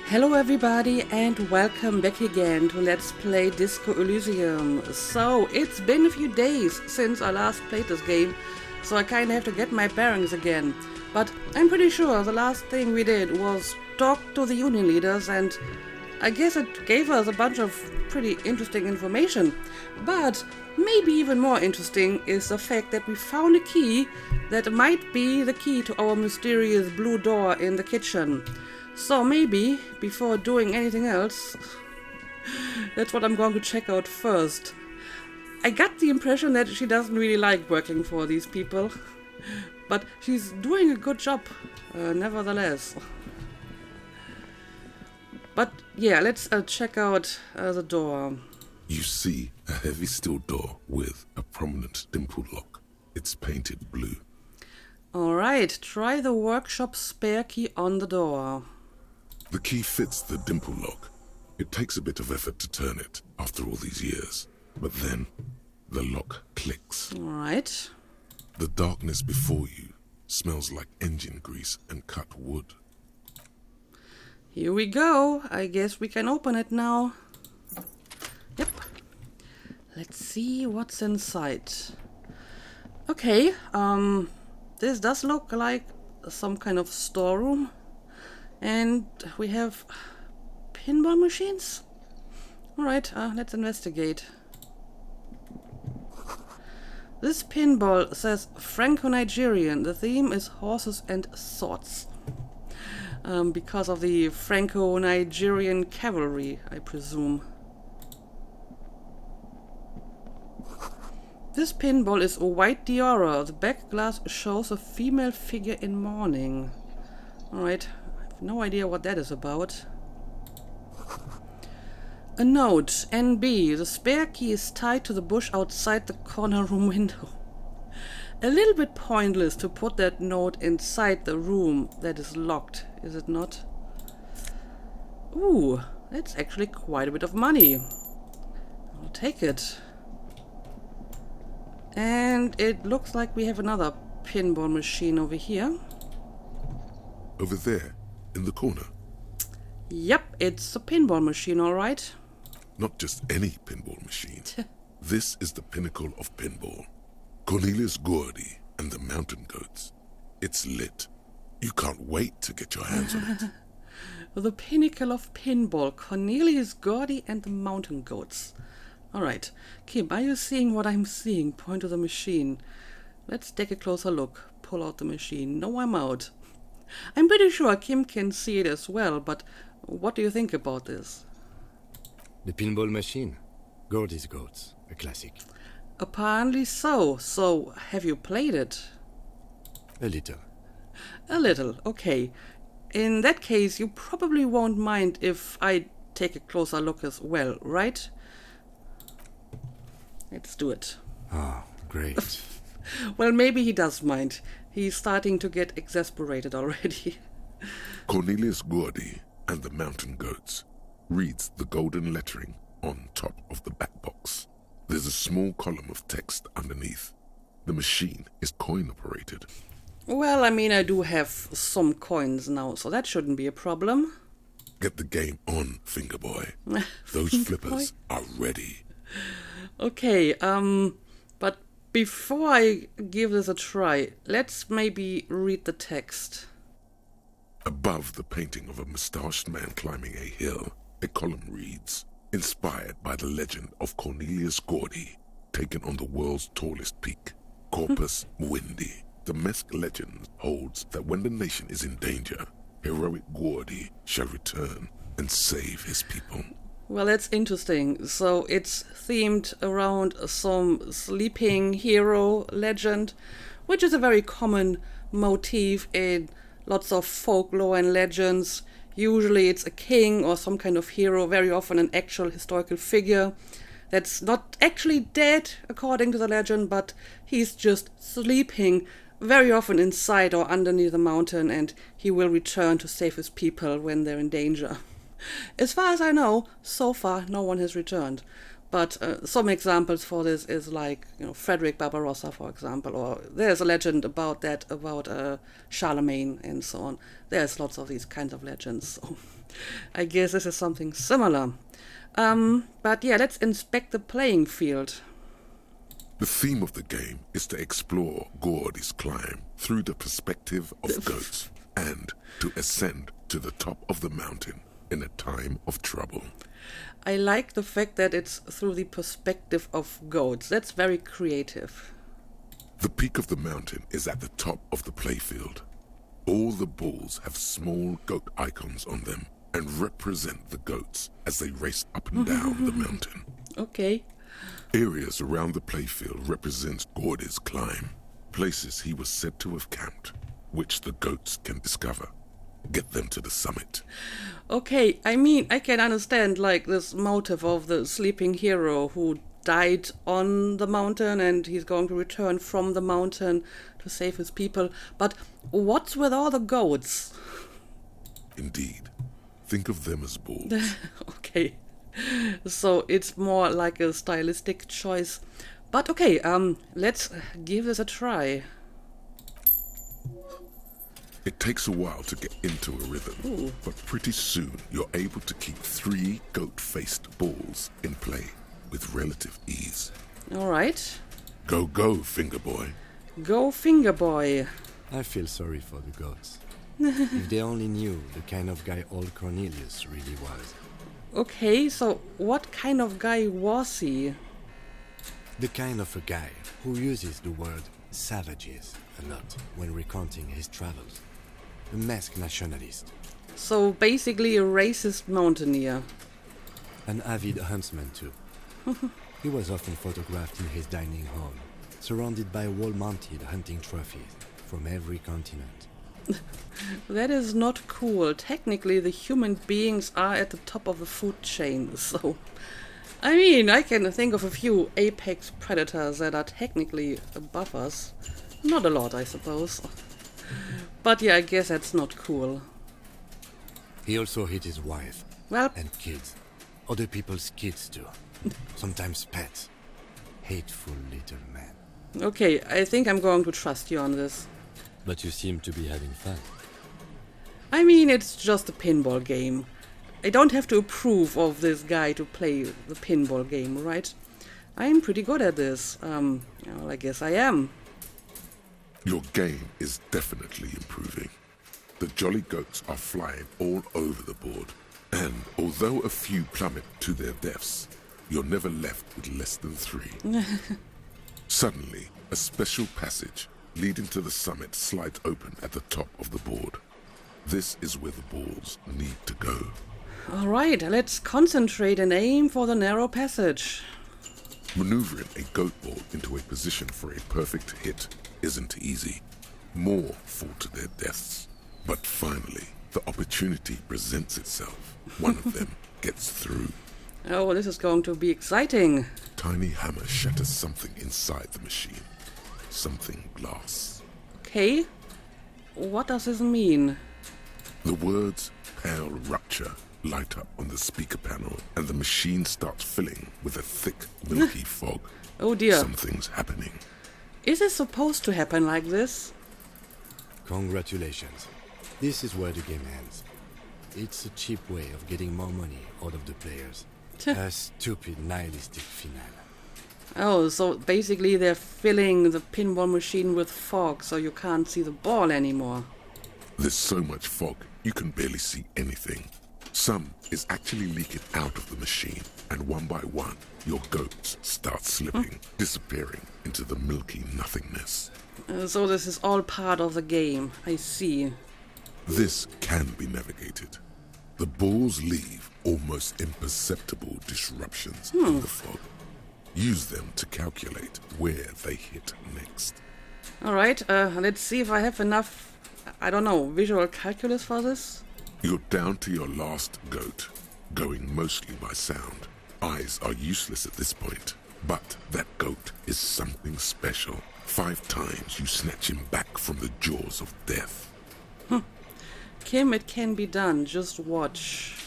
Hello everybody and welcome back again to Let's Play Disco Elysium. So, it's been a few days since I last played this game, so I kinda have to get my bearings again. But I'm pretty sure the last thing we did was talk to the union leaders, and I guess it gave us a bunch of pretty interesting information. But maybe even more interesting is the fact that we found a key that might be the key to our mysterious blue door in the kitchen. So maybe, before doing anything else, that's what I'm going to check out first. I got the impression that she doesn't really like working for these people, but she's doing a good job, nevertheless. But yeah, let's check out the door. You see a heavy steel door with a prominent dimple lock. It's painted blue. Alright, try the workshop spare key on the door. The key fits the dimple lock. It takes a bit of effort to turn it after all these years, but then the lock clicks. Alright. The darkness before you smells like engine grease and cut wood. Here we go. I guess we can open it now. Yep. Let's see what's inside. Okay, this does look like some kind of storeroom. And we have pinball machines? Alright, let's investigate. This pinball says Franco-Nigerian. The theme is horses and swords. Because of the Franco-Nigerian cavalry, I presume. This pinball is a white Diora. The back glass shows a female figure in mourning. Alright. No idea what that is about. A note, NB. The spare key is tied to the bush outside the corner room window. A little bit pointless to put that note inside the room that is locked, is it not? Ooh, that's actually quite a bit of money. I'll take it. And it looks like we have another pinball machine over here. Over there, in the corner. Yep, it's a pinball machine, alright. Not just any pinball machine. This is the pinnacle of pinball. Cornelius Gordy and the Mountain Goats. It's lit. You can't wait to get your hands on it. The pinnacle of pinball, Cornelius Gordy and the Mountain Goats. Alright, Kim, are you seeing what I'm seeing? Point to the machine. Let's take a closer look. Pull out the machine. No, I'm out. I'm pretty sure Kim can see it as well, but what do you think about this? The pinball machine. Gordy's Goats. A classic. Apparently so. So, have you played it? A little. A little, okay. In that case, you probably won't mind if I take a closer look as well, right? Let's do it. Ah, great. Well, maybe he does mind. He's starting to get exasperated already. Cornelius Gordy and the Mountain Goats reads the golden lettering on top of the back box. There's a small column of text underneath. The machine is coin operated. Well, I mean, I do have some coins now, so that shouldn't be a problem. Get the game on, Finger Boy. Those Finger flippers boy? are ready. Okay, but before I give this a try, let's maybe read the text. Above the painting of a moustached man climbing a hill, a column reads, inspired by the legend of Cornelius Gordy, taken on the world's tallest peak, Corpus Muindi. The Mesk legend holds that when the nation is in danger, heroic Gordy shall return and save his people. Well, that's interesting. So it's themed around some sleeping hero legend, which is a very common motif in lots of folklore and legends. Usually it's a king or some kind of hero, very often an actual historical figure that's not actually dead according to the legend, but he's just sleeping, very often inside or underneath the mountain, and he will return to save his people when they're in danger. As far as I know, so far no one has returned. But some examples for this is like, Frederick Barbarossa, for example, or there's a legend about that, about Charlemagne and so on. There's lots of these kinds of legends, so I guess this is something similar. But yeah, let's inspect the playing field. The theme of the game is to explore Gordy's climb through the perspective of goats and to ascend to the top of the mountain in a time of trouble. I like the fact that it's through the perspective of goats. That's very creative. The peak of the mountain is at the top of the playfield. All the balls have small goat icons on them and represent the goats as they race up and down the mountain. Okay. Areas around the playfield represent Gordy's climb, places he was said to have camped, which the goats can discover. Get them to the summit. Okay, I mean, I can understand, like, this motive of the sleeping hero who died on the mountain and he's going to return from the mountain to save his people. But what's with all the goats? Indeed. Think of them as balls. Okay. So it's more like a stylistic choice. But okay, let's give this a try. It takes a while to get into a rhythm, but pretty soon you're able to keep 3 goat-faced balls in play with relative ease. All right. Go, go, finger boy. Go, finger boy. I feel sorry for the goats. If they only knew the kind of guy old Cornelius really was. Okay, so what kind of guy was he? The kind of a guy who uses the word savages a lot when recounting his travels. A masked nationalist. So basically a racist mountaineer. An avid huntsman too. He was often photographed in his dining hall, surrounded by wall-mounted hunting trophies from every continent. That is not cool. Technically the human beings are at the top of the food chain, so... I mean, I can think of a few apex predators that are technically above us. Not a lot, I suppose. But yeah, I guess that's not cool. He also hit his wife. Well, and kids. Other people's kids too. Sometimes pets. Hateful little man. okay, I think I'm going to trust you on this. But you seem to be having fun. I mean, it's just a pinball game. I don't have to approve of this guy to play the pinball game, right? I'm pretty good at this. Well, I guess I am. Your game is definitely improving. The jolly goats are flying all over the board, and although a few plummet to their deaths, you're never left with less than 3. Suddenly, a special passage leading to the summit slides open at the top of the board. This is where the balls need to go. Alright, let's concentrate and aim for the narrow passage. Maneuvering a goat ball into a position for a perfect hit isn't easy. More fall to their deaths. But finally, the opportunity presents itself. One of them gets through. Oh, this is going to be exciting. Tiny hammer shatters something inside the machine. Something glass. Okay, what does this mean? The words "pale rupture" light up on the speaker panel, and the machine starts filling with a thick, milky fog. Oh dear. Something's happening. Is it supposed to happen like this? Congratulations. This is where the game ends. It's a cheap way of getting more money out of the players. A stupid nihilistic finale. Oh, so basically they're filling the pinball machine with fog so you can't see the ball anymore. There's so much fog, you can barely see anything. Some is actually leaking out of the machine, and one by one, your goats start slipping, disappearing into the milky nothingness. So this is all part of the game, I see. This can be navigated. The balls leave almost imperceptible disruptions in the fog. Use them to calculate where they hit next. Alright, let's see if I have enough, I don't know, visual calculus for this. You're down to your last goat, going mostly by sound. Eyes are useless at this point, but that goat is something special. 5 times you snatch him back from the jaws of death. Kim, it can be done, just watch.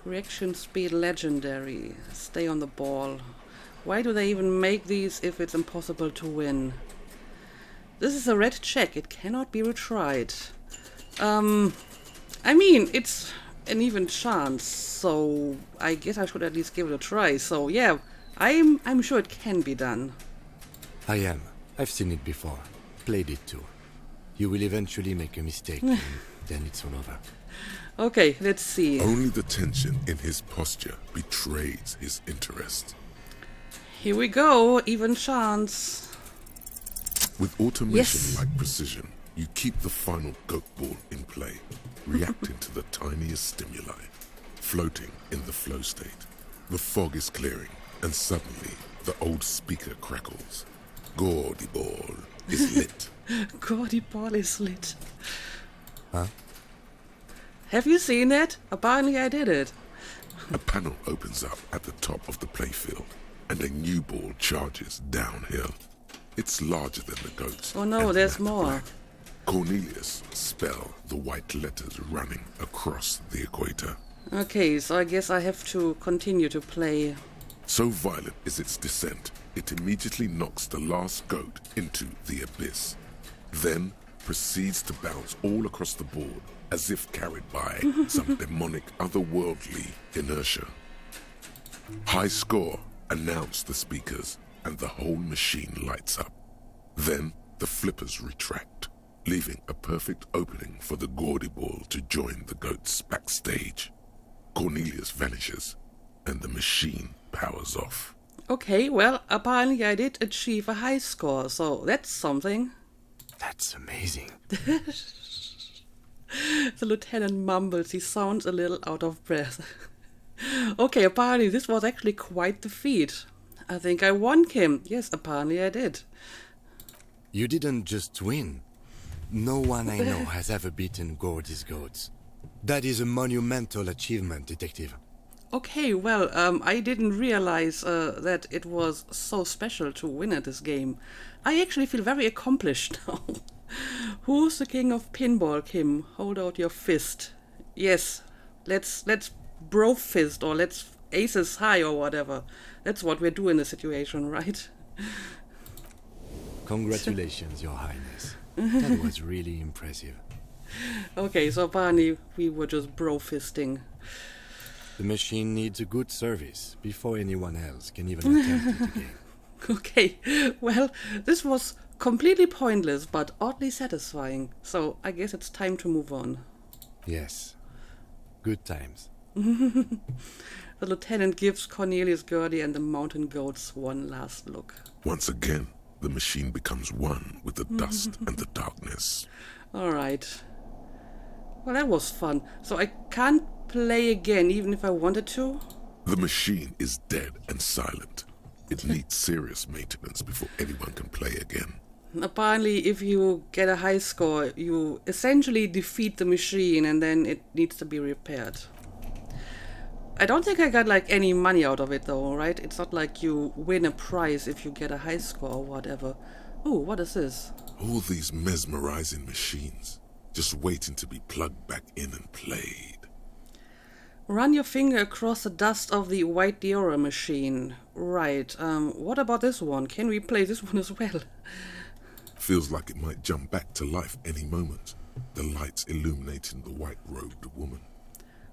Reaction speed legendary. Stay on the ball. Why do they even make these if it's impossible to win? This is a red check. It cannot be retried. I mean, it's an even chance, so I guess I should at least give it a try. So yeah, I'm sure it can be done. I am. I've seen it before. Played it too. You will eventually make a mistake, and then it's all over. Okay, let's see. Only the tension in his posture betrays his interest. Here we go, even chance. With automation-like precision, you keep the final goat ball in play, reacting to the tiniest stimuli, floating in the flow state. The fog is clearing, and suddenly the old speaker crackles. Gordy ball is lit. Gordy ball is lit. Huh? Have you seen it? Apparently I did it. A panel opens up at the top of the playfield, and a new ball charges downhill. It's larger than the goats. Oh no, there's more. Black. Cornelius spell the white letters running across the equator. Okay, so I guess I have to continue to play. So violent is its descent, it immediately knocks the last goat into the abyss. Then proceeds to bounce all across the board as if carried by some demonic otherworldly inertia. High score, announce the speakers, and the whole machine lights up. Then the flippers retract, leaving a perfect opening for the Gordy ball to join the goats backstage. Cornelius vanishes, and the machine powers off. Okay, well, apparently I did achieve a high score, so that's something. That's amazing. The lieutenant mumbles. He sounds a little out of breath. Okay, apparently this was actually quite the feat. I think I won, Kim. Yes, apparently I did. You didn't just win. No one I know has ever beaten Gordy's goats. That is a monumental achievement, Detective. Okay, well, I didn't realize that it was so special to win at this game. I actually feel very accomplished now. Who's the king of pinball, Kim? Hold out your fist. Yes, let's bro fist, or let's aces high, or whatever. That's what we do in this situation, right? Congratulations, Your Highness. That was really impressive. Okay, so apparently we were just bro fisting. The machine needs a good service before anyone else can even attempt it again. Okay, well, this was completely pointless but oddly satisfying, so I guess it's time to move on. Yes. Good times. The lieutenant gives Cornelius Gordy and the mountain goats one last look. Once again, the machine becomes one with the dust and the darkness. Alright. Well, that was fun. So I can't play again even if I wanted to? The machine is dead and silent. It needs serious maintenance before anyone can play again. Apparently, if you get a high score, you essentially defeat the machine and then it needs to be repaired. I don't think I got like any money out of it though, right? It's not like you win a prize if you get a high score or whatever. Oh, what is this? All these mesmerizing machines, just waiting to be plugged back in and played. Run your finger across the dust of the white Diora machine. Right, what about this one? Can we play this one as well? Feels like it might jump back to life any moment. The lights illuminating the white-robed woman.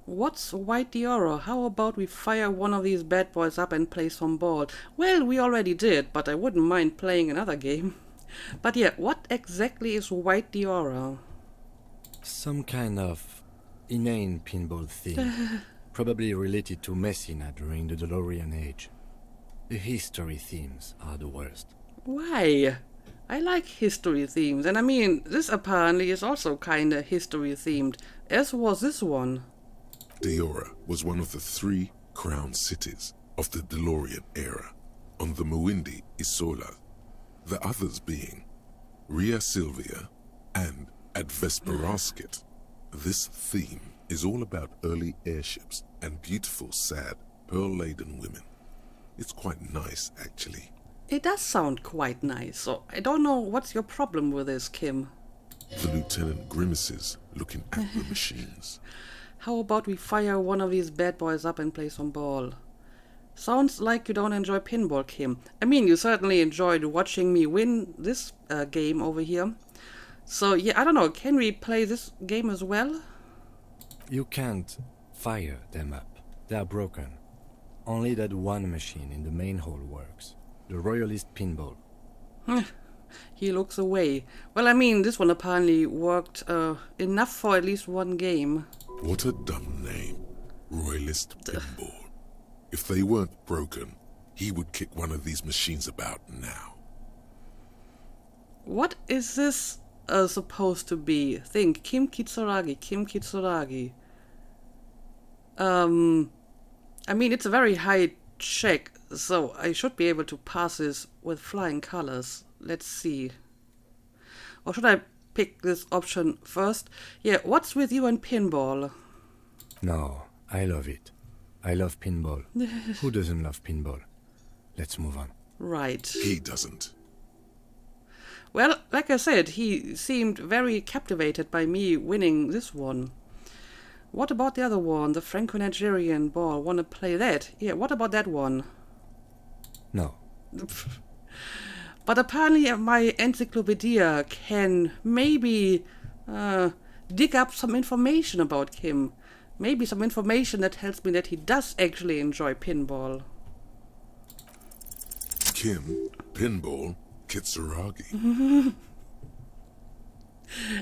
What's white Diora? How about we fire one of these bad boys up and play some ball? Well, we already did, but I wouldn't mind playing another game. But yeah, what exactly is white Diora? Some kind of inane pinball thing. Probably related to Messina during the DeLorean age. The history themes are the worst. Why? I like history themes, and I mean, this apparently is also kinda history themed, as was this one. Diora was one of the 3 crown cities of the DeLorean era, on the Muindi Isola, the others being Ria Silvia and Advesperasket. This theme is all about early airships and beautiful, sad, pearl-laden women. It's quite nice, actually. It does sound quite nice, so I don't know what's your problem with this, Kim. The lieutenant grimaces, looking at the machines. How about we fire one of these bad boys up and play some ball? Sounds like you don't enjoy pinball, Kim. I mean, you certainly enjoyed watching me win this game over here. So, yeah, I don't know, can we play this game as well? You can't fire them up. They are broken. Only that one machine in the main hall works. The Royalist pinball. He looks away. Well, I mean, this one apparently worked enough for at least one game. What a dumb name. Royalist Pinball. If they weren't broken, he would kick one of these machines about now. What is this supposed to be? Think, Kim Kitsuragi, Kim Kitsuragi. I mean, it's a very high check, so I should be able to pass this with flying colors. Let's see. Or should I pick this option first? Yeah, what's with you and pinball? No, I love it. I love pinball. Who doesn't love pinball? Let's move on. Right. He doesn't. Well, like I said, he seemed very captivated by me winning this one. What about the other one, the Franco-Nigerian ball? Wanna play that? Yeah, what about that one? No. But apparently my encyclopedia can maybe dig up some information about Kim. Maybe some information that tells me that he does actually enjoy pinball. Kim, Pinball, Kitsuragi.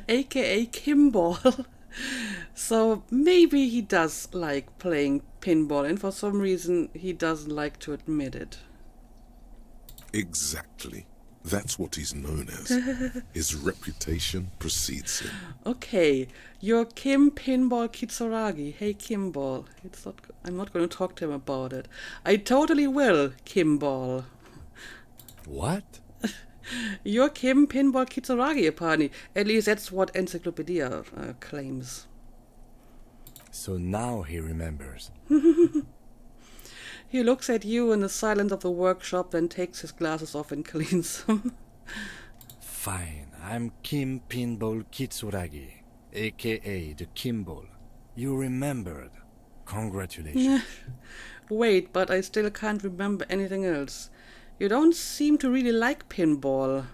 AKA Kimball. So maybe he does like playing pinball, and for some reason he doesn't like to admit it. Exactly. That's what he's known as. His reputation precedes him. Okay, you're Kim Pinball Kitsuragi. Hey Kimball. I'm not going to talk to him about it. I totally will, Kimball. What? You're Kim Pinball Kitsuragi, apparently. At least that's what Encyclopedia claims. So now he remembers. He looks at you in the silence of the workshop, then takes his glasses off and cleans them. Fine, I'm Kim Pinball Kitsuragi, a.k.a. the Kimball. You remembered. Congratulations. Wait, but I still can't remember anything else. You don't seem to really like pinball.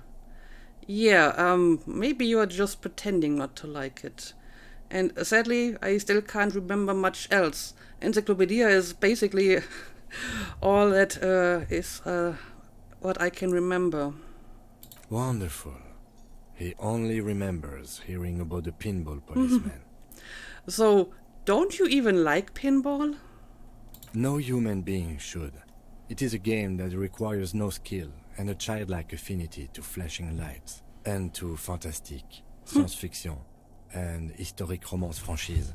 Yeah, maybe you are just pretending not to like it. And sadly, I still can't remember much else. Encyclopedia is basically all that is what I can remember. Wonderful. He only remembers hearing about the pinball policeman. So, don't you even like pinball? No human being should. It is a game that requires no skill and a childlike affinity to flashing lights and to fantastique, science fiction, and historic romance franchise.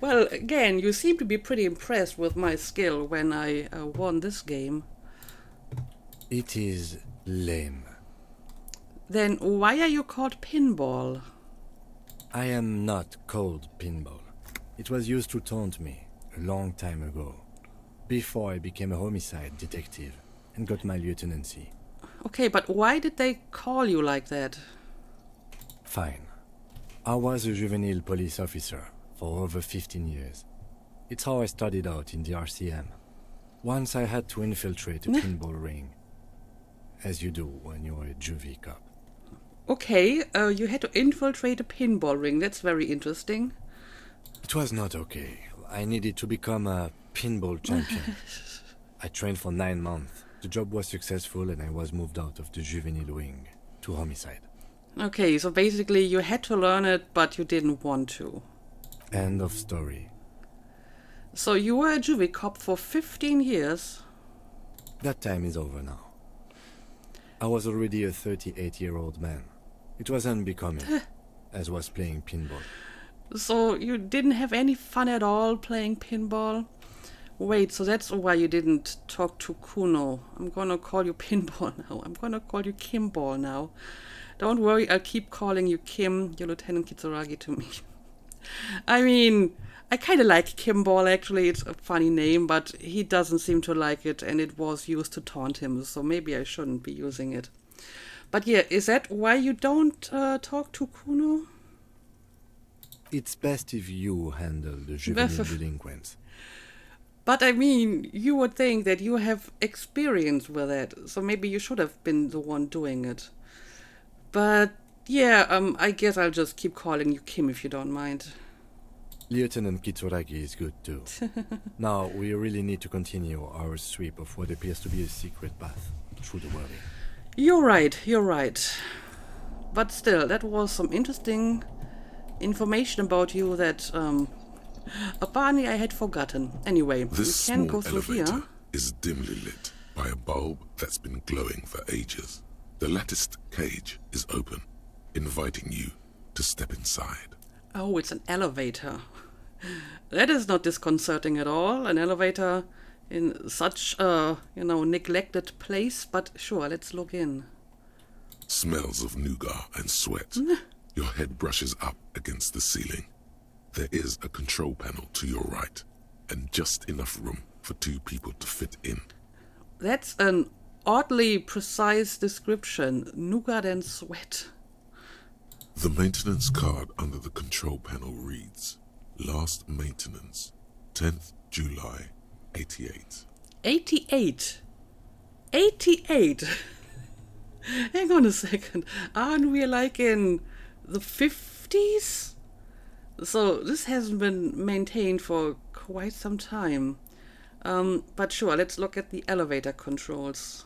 Well, again, you seem to be pretty impressed with my skill when I won this game. It is lame. Then why are you called Pinball? I am not called Pinball. It was used to taunt me a long time ago, before I became a homicide detective and got my lieutenancy. Okay, but why did they call you like that? Fine. I was a juvenile police officer for over 15 years. It's how I started out in the RCM. Once I had to infiltrate a pinball ring, as you do when you're a juvie cop. Okay, you had to infiltrate a pinball ring. That's very interesting. It was not okay. I needed to become a pinball champion. I trained for 9 months. The job was successful and I was moved out of the juvenile wing to homicide. Okay, so basically you had to learn it, but you didn't want to. End of story. So you were a juvie cop for 15 years? That time is over now. I was already a 38-year-old man. It was unbecoming, as was playing pinball. So you didn't have any fun at all playing pinball? Wait, so that's why you didn't talk to Kuno. I'm gonna call you Pinball now. I'm gonna call you Kimball now. Don't worry, I'll keep calling you Kim, your Lieutenant Kitsuragi, to me. I mean, I kind of like Kimball, actually. It's a funny name, but he doesn't seem to like it, and it was used to taunt him, so maybe I shouldn't be using it. But yeah, is that why you don't talk to Kuno? It's best if you handle the juvenile delinquents. But I mean, you would think that you have experience with it, so maybe you should have been the one doing it. But yeah, I guess I'll just keep calling you Kim if you don't mind. Lieutenant Kitsuragi is good too. Now, we really need to continue our sweep of what appears to be a secret path through the world. You're right. But still, that was some interesting information about you that, apparently I had forgotten. Anyway, this we can small go through elevator here. is dimly lit by a bulb that's been glowing for ages. The latticed cage is open, inviting you to step inside. Oh, it's an elevator. That is not disconcerting at all. An elevator in such a, neglected place. But sure, let's look in. Smells of nougat and sweat. Your head brushes up against the ceiling. There is a control panel to your right, and just enough room for 2 people to fit in. That's an oddly precise description. Nougat and sweat. The maintenance card under the control panel reads, Last maintenance, 10th July, 88. 88? 88? Hang on a second. Aren't we like in the 50s? So this hasn't been maintained for quite some time. But sure, let's look at the elevator controls.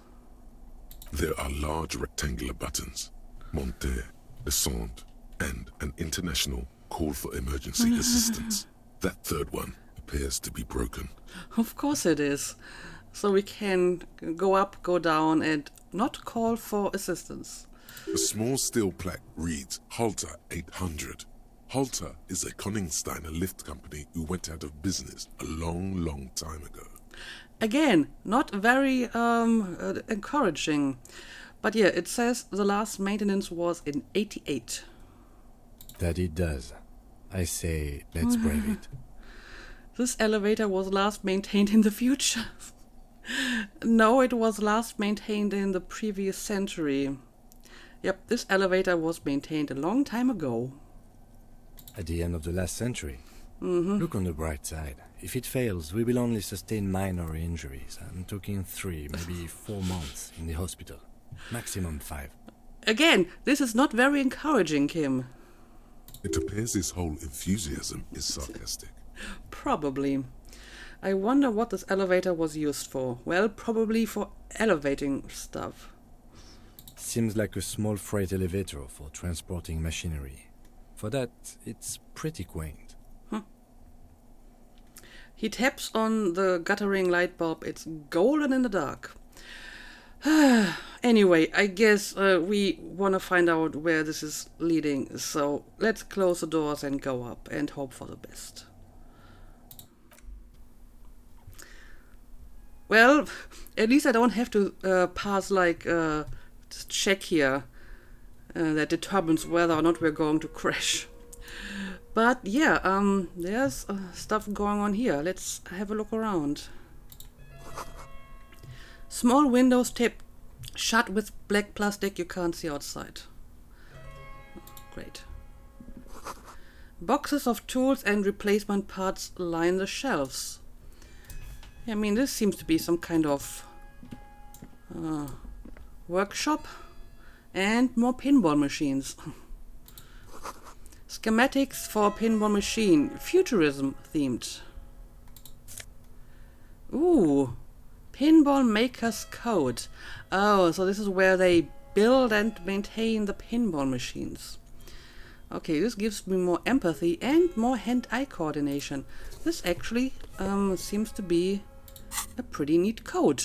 There are large rectangular buttons, monter, descente, and an international call for emergency assistance. That third one appears to be broken. Of course it is. So we can go up, go down, and not call for assistance. A small steel plaque reads Halter 800. Halter is a Koningsteiner lift company who went out of business a long time ago. Again, not very encouraging. But yeah, it says the last maintenance was in 88. That it does. I say, let's brave it. This elevator was last maintained in the future. No, it was last maintained in the previous century. Yep, this elevator was maintained a long time ago. At the end of the last century. Look on the bright side. If it fails, we will only sustain minor injuries. I'm talking 3, maybe 4 months in the hospital. Maximum 5. Again, this is not very encouraging, Kim. It appears his whole enthusiasm is sarcastic. Probably. I wonder what this elevator was used for. Well, probably for elevating stuff. Seems like a small freight elevator for transporting machinery. For that, it's pretty quaint. He taps on the guttering light bulb. It's golden in the dark. Anyway, I guess we want to find out where this is leading. So let's close the doors and go up and hope for the best. Well, at least I don't have to pass like a check here that determines whether or not we're going to crash. But yeah, there's stuff going on here. Let's have a look around. Small windows taped shut with black plastic, you can't see outside. Great. Boxes of tools and replacement parts line the shelves. I mean, this seems to be some kind of workshop. And more pinball machines. Schematics for a pinball machine. Futurism themed. Ooh. Pinball Maker's Code. Oh, so this is where they build and maintain the pinball machines. Okay, this gives me more empathy and more hand-eye coordination. This actually seems to be a pretty neat code.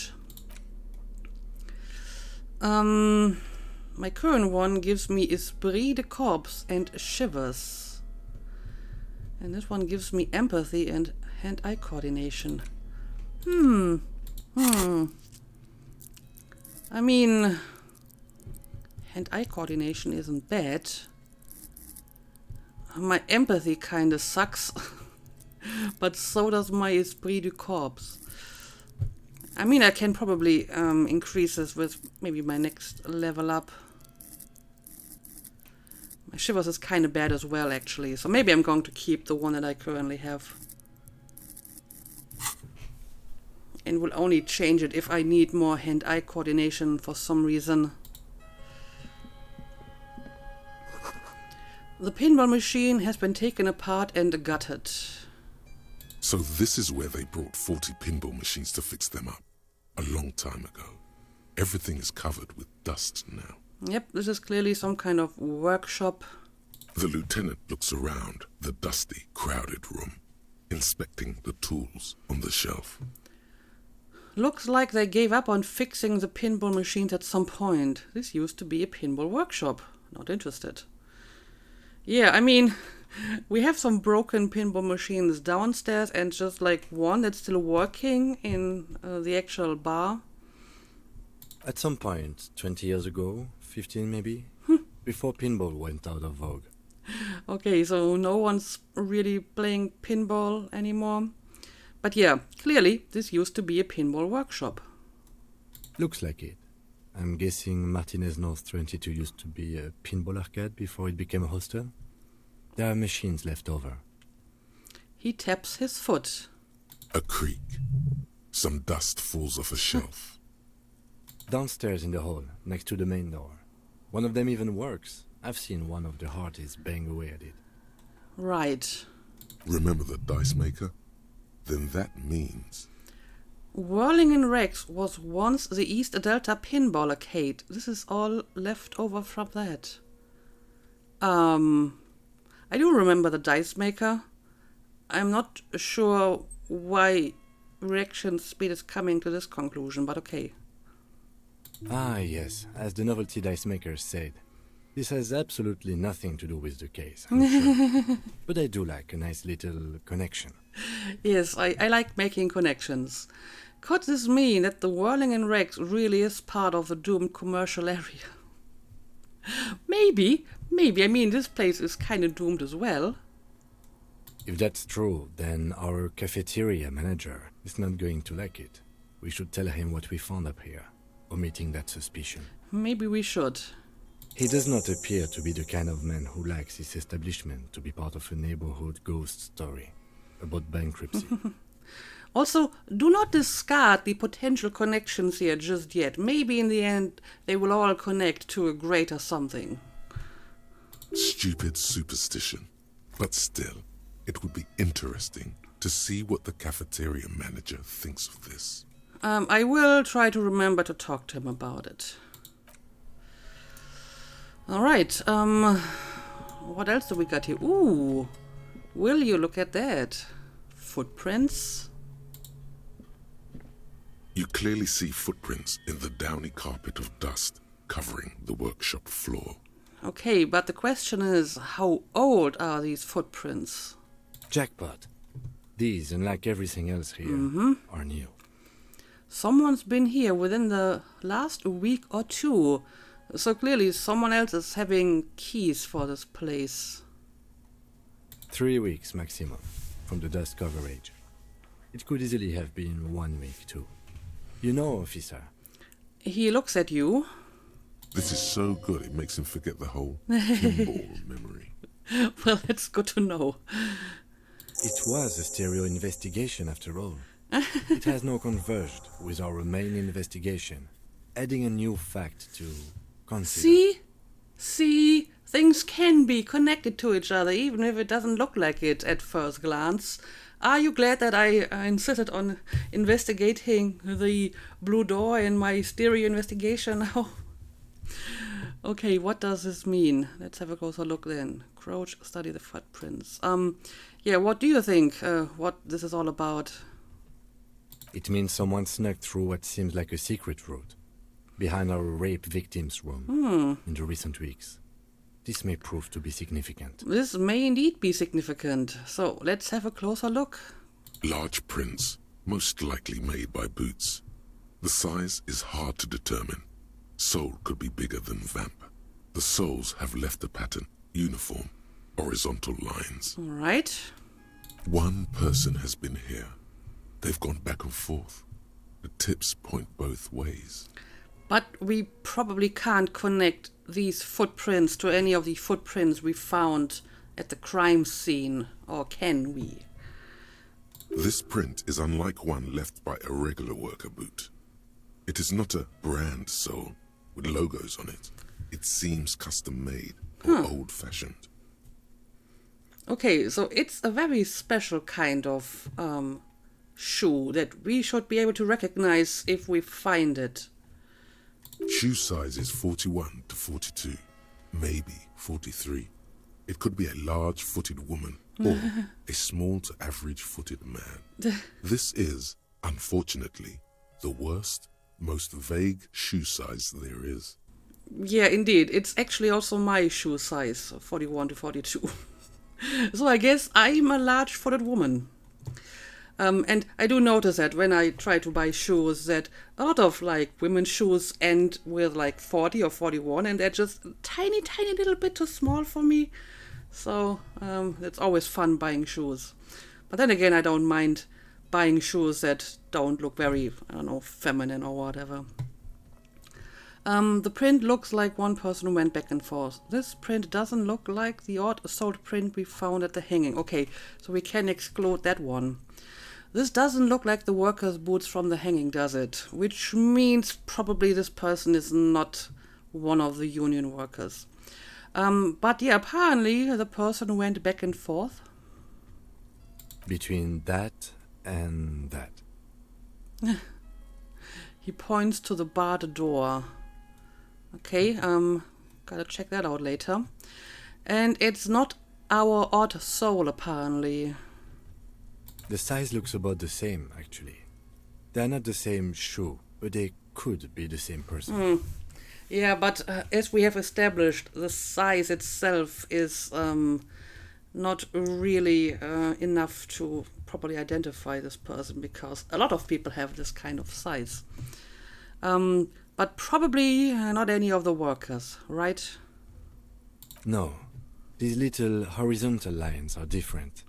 My current one gives me esprit de corps and shivers. And this one gives me empathy and hand-eye coordination. I mean, hand-eye coordination isn't bad. My empathy kinda sucks. But so does my esprit de corps. I mean, I can probably increase this with maybe my next level up. My shivers is kind of bad as well, actually. So maybe I'm going to keep the one that I currently have. And will only change it if I need more hand-eye coordination for some reason. The pinball machine has been taken apart and gutted. So this is where they brought 40 pinball machines to fix them up. A long time ago. Everything is covered with dust now. Yep, this is clearly some kind of workshop. The lieutenant looks around the dusty, crowded room, inspecting the tools on the shelf. Looks like they gave up on fixing the pinball machines at some point. This used to be a pinball workshop. Not interested. Yeah, I mean, we have some broken pinball machines downstairs and just like one that's still working in the actual bar. At some point, 20 years ago, 15 maybe, before pinball went out of vogue. Okay, so no one's really playing pinball anymore. But yeah, clearly this used to be a pinball workshop. Looks like it. I'm guessing Martinez North 22 used to be a pinball arcade before it became a hostel. There are machines left over. He taps his foot. A creak. Some dust falls off a shelf. Downstairs in the hall, next to the main door. One of them even works. I've seen one of the hearties bang away at it. Right. Remember the dice maker? Then that means... Whirling in Rex was once the East Delta Pinball Arcade. This is all left over from that. I do remember the dice maker. I'm not sure why reaction speed is coming to this conclusion, but okay. Ah, yes, as the novelty dice makers said. This has absolutely nothing to do with the case, I'm sure. But I do like a nice little connection. Yes, I like making connections. Could this mean that the Whirling in Rex really is part of the doomed commercial area? Maybe. I mean, this place is kind of doomed as well. If that's true, then our cafeteria manager is not going to like it. We should tell him what we found up here, omitting that suspicion. Maybe we should. He does not appear to be the kind of man who likes his establishment to be part of a neighborhood ghost story about bankruptcy. Also, do not discard the potential connections here just yet. Maybe in the end they will all connect to a greater something. Stupid superstition. But still, it would be interesting to see what the cafeteria manager thinks of this. I will try to remember to talk to him about it. Alright, what else do we got here? Ooh, will you look at that? Footprints? You clearly see footprints in the downy carpet of dust covering the workshop floor. Okay, but the question is, how old are these footprints? Jackpot. These, unlike everything else here, are new. Someone's been here within the last week or two. So clearly someone else is having keys for this place. 3 weeks maximum from the dust coverage. It could easily have been 1 week too. You know, officer. He looks at you. This is so good it makes him forget the whole pinball memory. Well, that's good to know. It was a stereo investigation after all. It has now converged with our main investigation, adding a new fact to consider. See, things can be connected to each other, even if it doesn't look like it at first glance. Are you glad that I insisted on investigating the blue door in my stereo investigation now? Okay, what does this mean? Let's have a closer look then. Crouch, study the footprints. Yeah, what do you think what this is all about? It means someone snuck through what seems like a secret route, behind our rape victim's room in the recent weeks. This may prove to be significant. This may indeed be significant. So let's have a closer look. Large prints, most likely made by Boots. The size is hard to determine. Sole could be bigger than Vamp. The soles have left a pattern, uniform, horizontal lines. All right. One person has been here. They've gone back and forth. The tips point both ways. But we probably can't connect these footprints to any of the footprints we found at the crime scene, or can we? This print is unlike one left by a regular worker boot. It is not a brand sole with logos on it. It seems custom-made or old-fashioned. Okay, so it's a very special kind of shoe that we should be able to recognize if we find it. Shoe size is 41 to 42, maybe 43. It could be a large-footed woman or a small to average-footed man. This is, unfortunately, the worst, most vague shoe size there is. Yeah, indeed. It's actually also my shoe size, 41 to 42. So I guess I'm a large-footed woman. And I do notice that when I try to buy shoes that a lot of like women's shoes end with like 40 or 41 and they're just tiny little bit too small for me. So it's always fun buying shoes. But then again, I don't mind buying shoes that don't look very, I don't know, feminine or whatever. The print looks like one person who went back and forth. This print doesn't look like the odd assault print we found at the hanging. Okay, so we can exclude that one. This doesn't look like the workers' boots from the hanging, does it? Which means probably this person is not one of the union workers. But yeah, apparently the person went back and forth. Between that and that. He points to the barred door. Okay, gotta check that out later. And it's not our odd soul, apparently. The size looks about the same, actually. They're not the same shoe, but they could be the same person. Yeah, but as we have established, the size itself is not really enough to properly identify this person, because a lot of people have this kind of size. But probably not any of the workers, right? No. These little horizontal lines are different.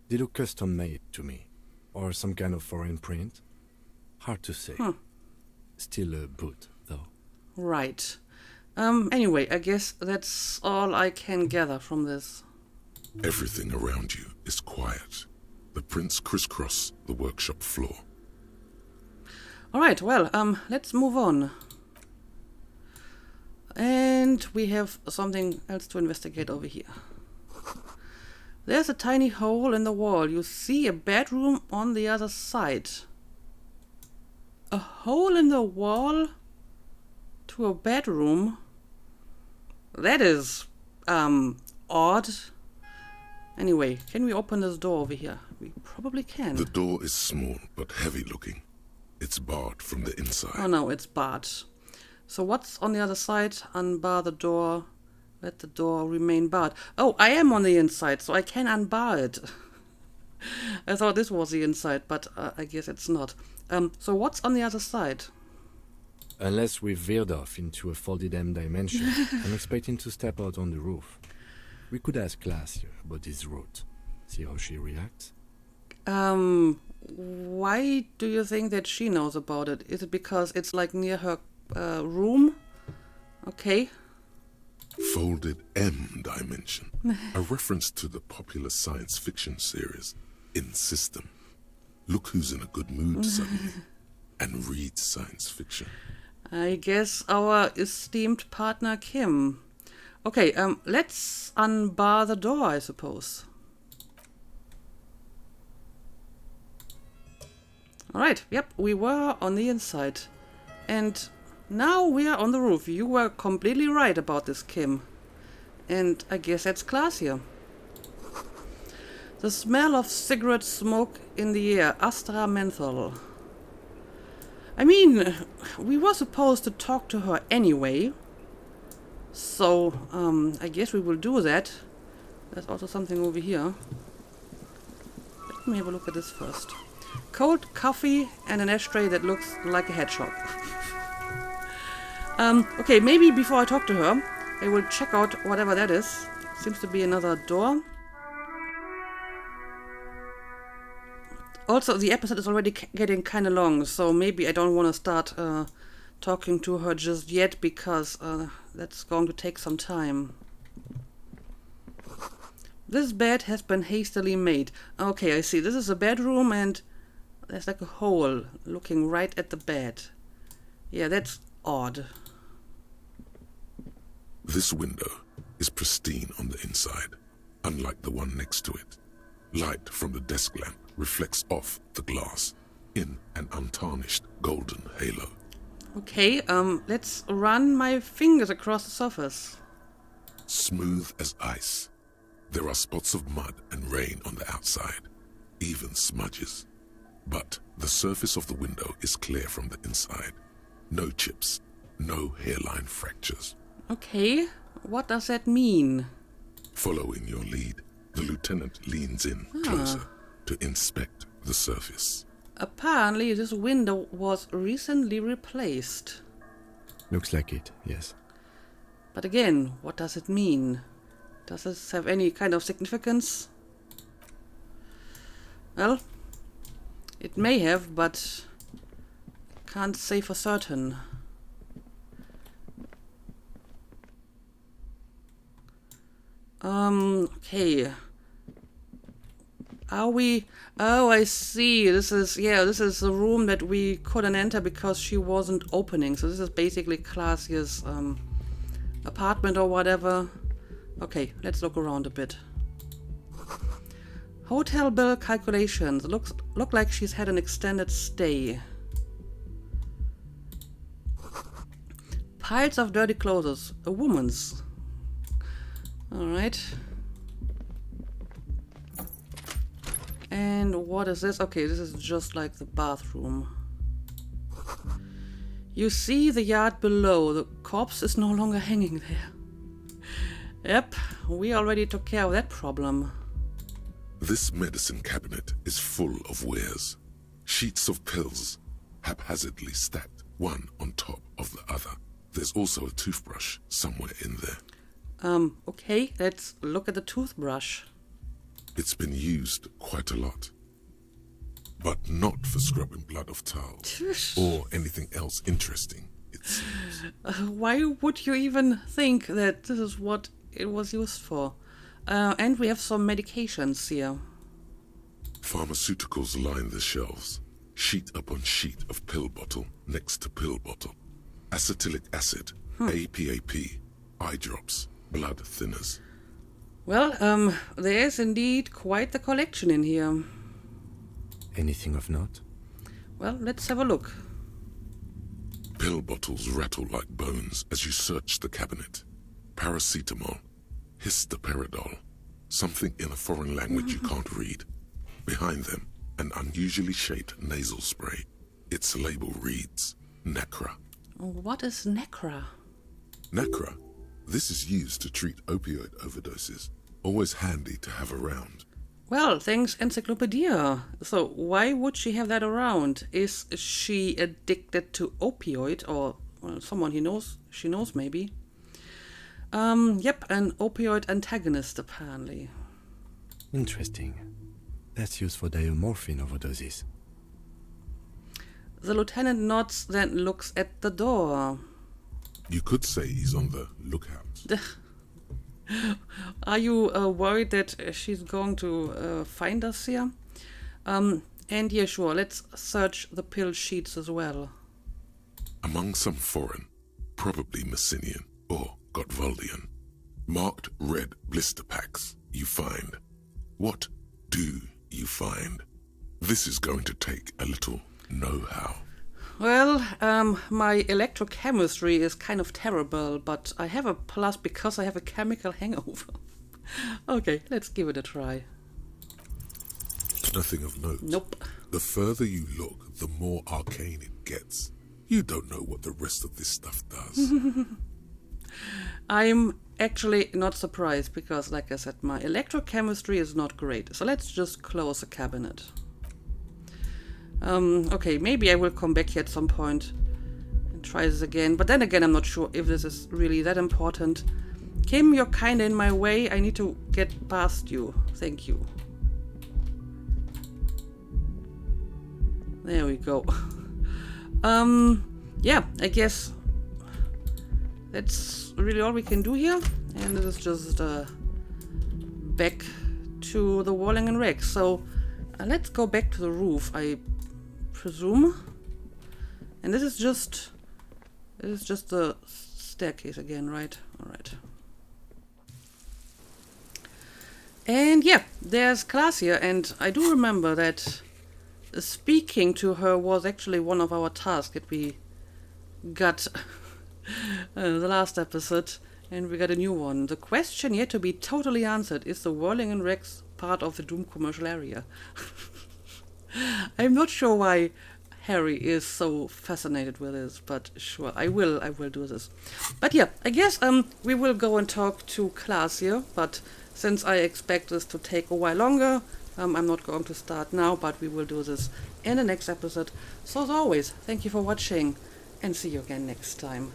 They look custom-made to me. Or some kind of foreign print. Hard to say. Still a boot, though. Right. Anyway, I guess that's all I can gather from this. Everything around you is quiet. The prints crisscross the workshop floor. Alright, well, let's move on. And we have something else to investigate over here. There's a tiny hole in the wall. You see a bedroom on the other side. A hole in the wall to a bedroom? That is, odd. Anyway, can we open this door over here? We probably can. The door is small but heavy looking. It's barred from the inside. Oh no, it's barred. So what's on the other side? Unbar the door. Let the door remain barred. Oh, I am on the inside, so I can unbar it. I thought this was the inside, but I guess it's not. So what's on the other side? Unless we've veered off into a folded M dimension, I'm expecting to step out on the roof. We could ask Glacia about this route. See how she reacts. Why do you think that she knows about it? Is it because it's like near her room? Okay. Folded M dimension. A reference to the popular science fiction series, In System. Look who's in a good mood suddenly and reads science fiction. I guess our esteemed partner Kim. Okay, let's unbar the door, I suppose. Alright, yep, we were on the inside. And now we are on the roof. You were completely right about this, Kim. And I guess that's Glacia. The smell of cigarette smoke in the air. Astra menthol. I mean, we were supposed to talk to her anyway. So, I guess we will do that. There's also something over here. Let me have a look at this first. Cold coffee and an ashtray that looks like a head shop. Okay, maybe before I talk to her, I will check out whatever that is. Seems to be another door. Also, the episode is already getting kind of long, so maybe I don't want to start talking to her just yet because that's going to take some time. This bed has been hastily made. Okay, I see. This is a bedroom and there's like a hole looking right at the bed. Yeah, that's odd. This window is pristine on the inside, unlike the one next to it. Light from the desk lamp reflects off the glass in an untarnished golden halo. Okay, let's run my fingers across the surface. Smooth as ice. There are spots of mud and rain on the outside, even smudges. But the surface of the window is clear from the inside. No chips, no hairline fractures. Okay, what does that mean? Following your lead, the lieutenant leans in closer to inspect the surface. Apparently this window was recently replaced. Looks like it, yes. But again, what does it mean? Does this have any kind of significance? Well, it may have, but can't say for certain. Okay. Are we... Oh, I see. This is the room that we couldn't enter because she wasn't opening. So this is basically Classia's apartment or whatever. Okay, let's look around a bit. Hotel bill calculations. Look like she's had an extended stay. Piles of dirty clothes. A woman's. Alright. And what is this? Okay, this is just like the bathroom. You see the yard below. The corpse is no longer hanging there. Yep, we already took care of that problem. This medicine cabinet is full of wares. Sheets of pills, haphazardly stacked, one on top of the other. There's also a toothbrush somewhere in there. Okay, let's look at the toothbrush. It's been used quite a lot. But not for scrubbing blood off towels or anything else interesting, it seems. Why would you even think that this is what it was used for? And we have some medications here. Pharmaceuticals line the shelves, sheet upon sheet of pill bottle next to pill bottle. Acetylic acid, APAP, eye drops, blood thinners. Well, there is indeed quite the collection in here. Anything of note? Well, let's have a look. Pill bottles rattle like bones as you search the cabinet. Paracetamol, histoperidol, something in a foreign language you can't read. Behind them, an unusually shaped nasal spray. Its label reads, Necra. What is Necra? Necra. This is used to treat opioid overdoses. Always handy to have around. Well, thanks Encyclopedia. So why would she have that around? Is she addicted to opioid or someone she knows maybe? Yep, an opioid antagonist apparently. Interesting. That's used for diamorphine overdoses. The lieutenant nods, then looks at the door. You could say he's on the lookout. Are you worried that she's going to find us here? And yeah, sure, let's search the pill sheets as well. Among some foreign, probably Messinian or Gottwaldian, marked red blister packs you find. What do you find? This is going to take a little know-how. Well, my electrochemistry is kind of terrible, but I have a plus because I have a chemical hangover. Okay, let's give it a try. Nothing of note. Nope. The further you look, the more arcane it gets. You don't know what the rest of this stuff does. I'm actually not surprised because, like I said, my electrochemistry is not great. So let's just close the cabinet. Okay, maybe I will come back here at some point and try this again. But then again, I'm not sure if this is really that important. Kim, you're kinda in my way. I need to get past you. Thank you. There we go. yeah, I guess that's really all we can do here. And this is just back to the walling and wreck. So let's go back to the roof, I presume. And this is just the staircase again, right? All right. And yeah, there's class here, and I do remember that speaking to her was actually one of our tasks that we got the last episode, and we got a new one. The question yet to be totally answered is the whirling and wrecks part of the Doom commercial area. I'm not sure why Harry is so fascinated with this, but sure, I will do this. But yeah, I guess we will go and talk to class here, but since I expect this to take a while longer, I'm not going to start now, but we will do this in the next episode. So as always, thank you for watching, and see you again next time.